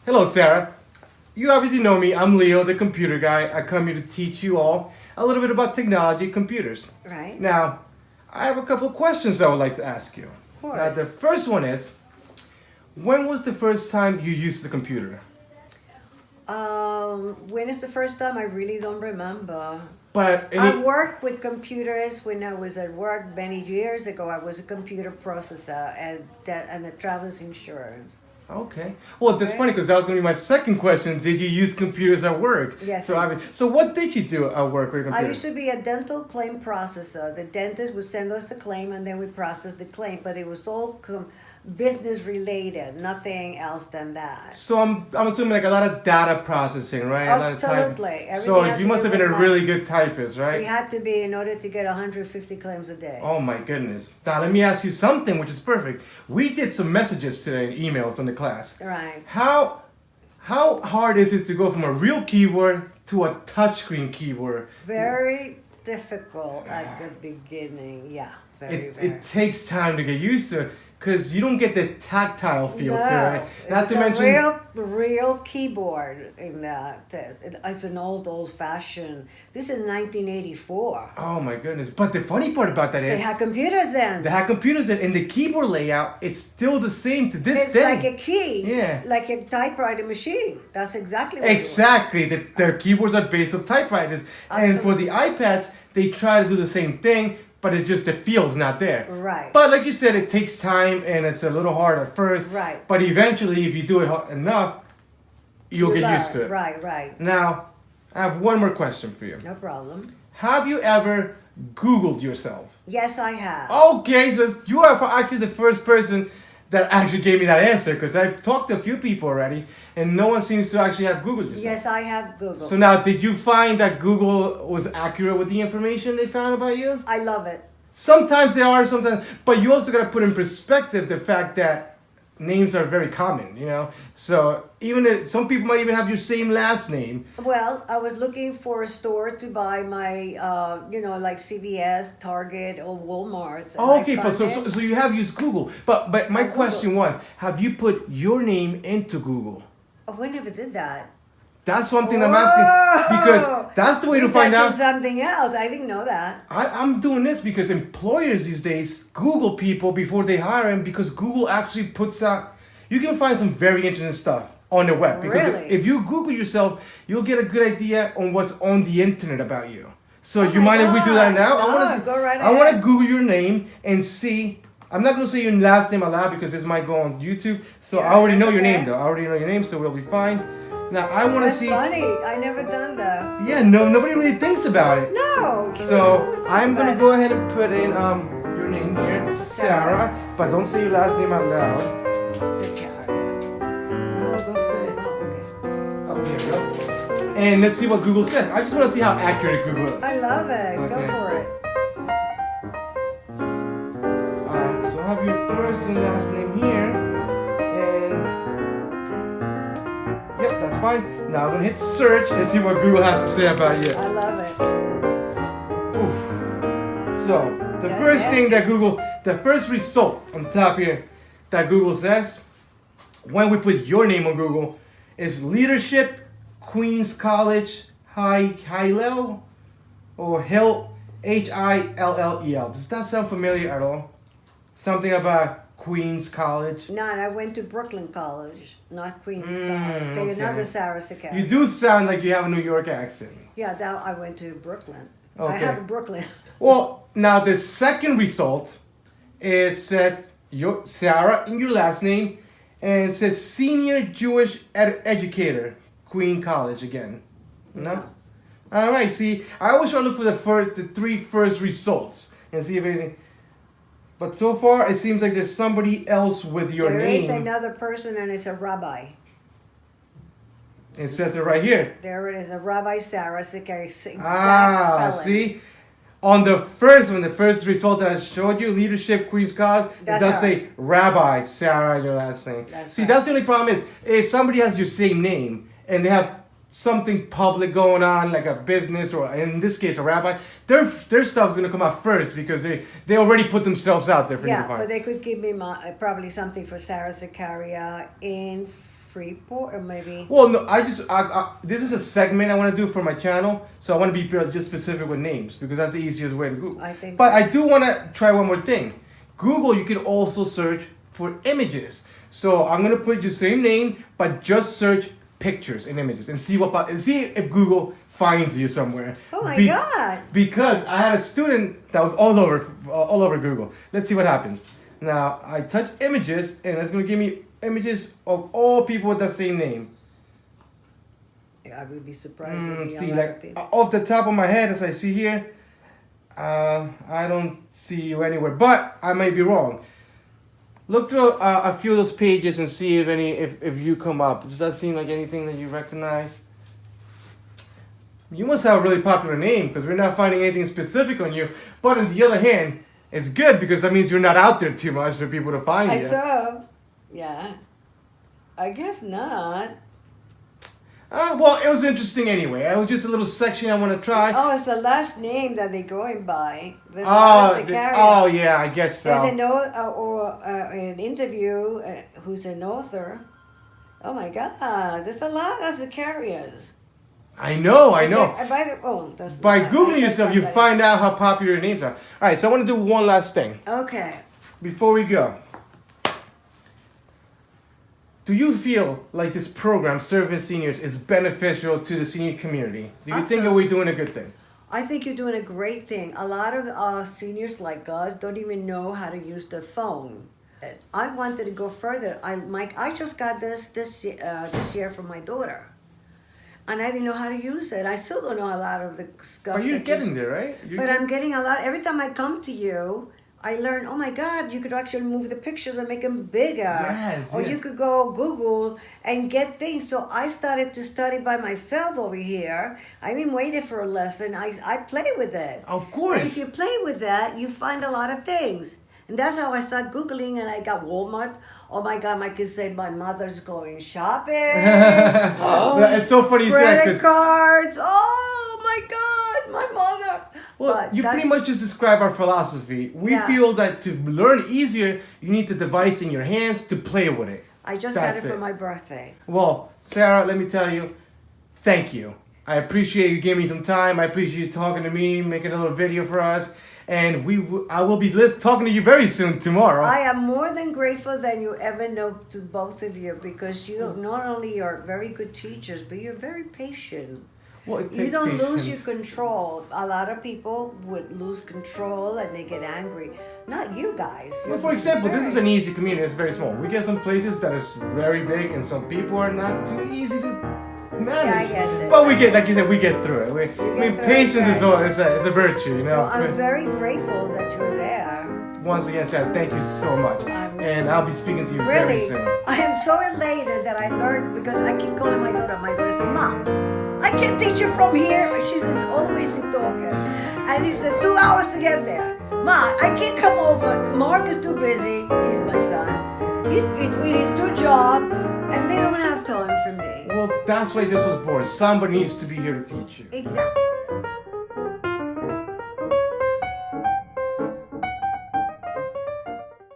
Hello, Sarah. You obviously know me. I'm Leo, the computer guy. I come here to teach you all a little bit about technology, computers. Right. Now, I have a couple of questions I would like to ask you. Of course. Now, the first one is, when was the first time you used the computer? When is the first time? I really don't remember. But I worked with computers when I was at work many years ago. I was a computer processor and the travelers insurance. Okay. Well, that's Okay. funny because that was going to be my second question. Did you use computers at work? Yes, So, I- so what did you do at work with a I computer? used to be a dental claim processor. The dentist would send us the claim and then we process the claim, but it was all business related, nothing else than that. So I'm assuming like a lot of data processing, right? A lot of typing. Absolutely. So Everything has you to must do have been a with really money. good typist, right? We had to be in order to get 150 claims a day. Oh my goodness. Now let me ask you something which is perfect. We did some messages today and emails on the class. Right. How hard is it to go from a real keyboard to a touchscreen keyboard? Very difficult at the beginning. Yeah. Very. It takes time to get used to it because you don't get the tactile feel to it. Not it's to mention a real keyboard in that. It's an old fashioned. This is 1984. oh my goodness. But the funny part about that They is had computers then. they had computers and the keyboard layout, it's still the same to this It's day. like a key. Yeah. Like a typewriter machine. That's exactly what Exactly. Their keyboards are based on typewriters. And for the iPads, they try to do the same thing, but it's just the feel's not there. Right. But like you said, it takes time and it's a little hard at first. Right. But eventually, if you do it enough, you'll get used to it. Right. Now, I have one more question for you. No problem. Have you ever Googled yourself? Yes, I have. Okay, so you are actually the first person that actually gave me that answer because I've talked to a few people already and no one seems to actually have Googled yourself. Yes, I have Google. So now, did you find that Google was accurate with the information they found about you? I love it. Sometimes they are, sometimes, but you also got to put in perspective the fact that names are very common, you know? So even if some people might even have your same last name. Well, I was looking for a store to buy my, like CVS, Target, or Walmart. and I Okay, but found it. so you have used Google. But my Google. question was, have you put your name into Google? Oh, I never did that. That's one thing I'm asking because that's the way to You're find touching out. something else. I didn't know that. I'm doing this because employers these days Google people before they hire them because Google actually puts out. You can find some very interesting stuff on the web because Really? if you Google yourself, you'll get a good idea on what's on the internet about you. So Oh you my mind if we do that God. now? No, go right I want to ahead. Google your name and see. I'm not going to say your last name aloud because this might go on YouTube. So Yeah, I already know that's your okay. name though. I already know your name, so we'll be fine. Now I want to That's see. funny. I never done that. Yeah, nobody really thinks about it. No. So I'm gonna go ahead and put in your name here, Sarah, but don't say your last name out loud. No, don't say it. Oh, here we go. And let's see what Google says. I just want to see how accurate Google is. I love it. Go Okay. for it. So I have your first and last name here, and yep, that's fine. Now I'm gonna hit search and see what Google has to say about you. I love it. Oof. So the Yeah, first yeah. thing that the first result on top here that Google says when we put your name on Google is leadership, Queens College, Hillel, or Hill, Hillel. Does that sound familiar at all? Something about Queens College. No, and I went to Brooklyn College, not Queens Mm, College. They okay. another Sarah Sakari. You do sound like you have a New York accent. Yeah, that I went to Brooklyn. I Okay. have a Brooklyn. Well, now the second result, it said your Sarah in your last name, and it says senior Jewish educator, Queen College again. No. All right. See, I always try to look for the three first results and see if anything. But so far, it seems like there's somebody else with your There name. is another person, and it's a rabbi. It says it right here. There it is, a Rabbi Sarah Sakari. Exact Ah, spelling. see? On the first one, the first result that I showed you, leadership, Queens College, it That's does her. say Rabbi Sarah in your last name. That's See, right. that's the only problem is if somebody has your same name and they have something public going on, like a business or in this case a rabbi, their stuff's gonna come out first because they already put themselves out there for you to Yeah, find. but they could give me probably something for Sarah Zakaria in Freeport or maybe. Well, no, this is a segment I want to do for my channel, so I want to be just specific with names because that's the easiest way to Google. I think But so. I do want to try one more thing. Google, you can also search for images. So I'm gonna put your same name, but just search pictures and images and see if Google finds you somewhere. Oh my God! Because I had a student that was all over Google. Let's see what happens. Now I touch images, and it's gonna give me images of all people with that same name. I would be surprised. If See, like off the top of my head, as I see here, I don't see you anywhere, but I might be wrong. Look through a few of those pages and see if you come up. Does that seem like anything that you recognize? You must have a really popular name because we're not finding anything specific on you. But on the other hand, it's good because that means you're not out there too much for people to find you. So, yeah. I guess not. Well, it was interesting anyway. It was just a little section I want to try. Oh, it's the last name that they're going by. Oh, yeah, I guess so. There's an interview who's an author. Oh my God, there's a lot of Sicarias. I know. By Googling yourself, you find out how popular your names are. All right, so I want to do one last thing. Okay. Before we go. Do you feel like this program, Serving Seniors, is beneficial to the senior community? Do you think that we're doing a good thing? I think you're doing a great thing. A lot of seniors like us don't even know how to use their phone. I wanted to go further. I just got this year from my daughter, and I didn't know how to use it. I still don't know a lot of the stuff. But you're getting there, right? I'm getting a lot. Every time I come to you, I learn, oh my God, you could actually move the pictures and make them bigger. Yes, or you could go Google and get things. So I started to study by myself over here. I didn't wait for a lesson. I play with it. Of course. And if you play with that, you find a lot of things. And that's how I started Googling, and I got Walmart. Oh my God, my kids say my mother's going shopping. It's so funny you said that. Credit cards. Oh my God, my mother. Well, you pretty much just describe our philosophy. We feel that to learn easier, you need the device in your hands to play with it. I just got it for my birthday. Well, Sarah, let me tell you, thank you. I appreciate you giving me some time. I appreciate you talking to me, making a little video for us. And I will be talking to you very soon tomorrow. I am more than grateful than you ever know to both of you, because you not only are very good teachers, but you're very patient. Well, it takes you don't patience. lose your control. A lot of people would lose control and they get angry. Not you guys. Well, for example, this is an easy community. It's very small. We get some places that is very big, and some people are not too easy to manage. Yeah, I get it. But we get, like you said, we get through it. Patience is a virtue, you know. So I'm very grateful that you're there. Once again, Sarah, thank you so much. And I'll be speaking to you really, very soon. I am so elated that I learned, because I keep calling my daughter. My daughter said, Mom, I can teach you from here. She's always talking. And it's 2 hours to get there. Ma, I can't come over. Mark is too busy. He's my son. He's between his 2 jobs, and they don't have time for me. Well, that's why this was born. Somebody needs to be here to teach you. Exactly.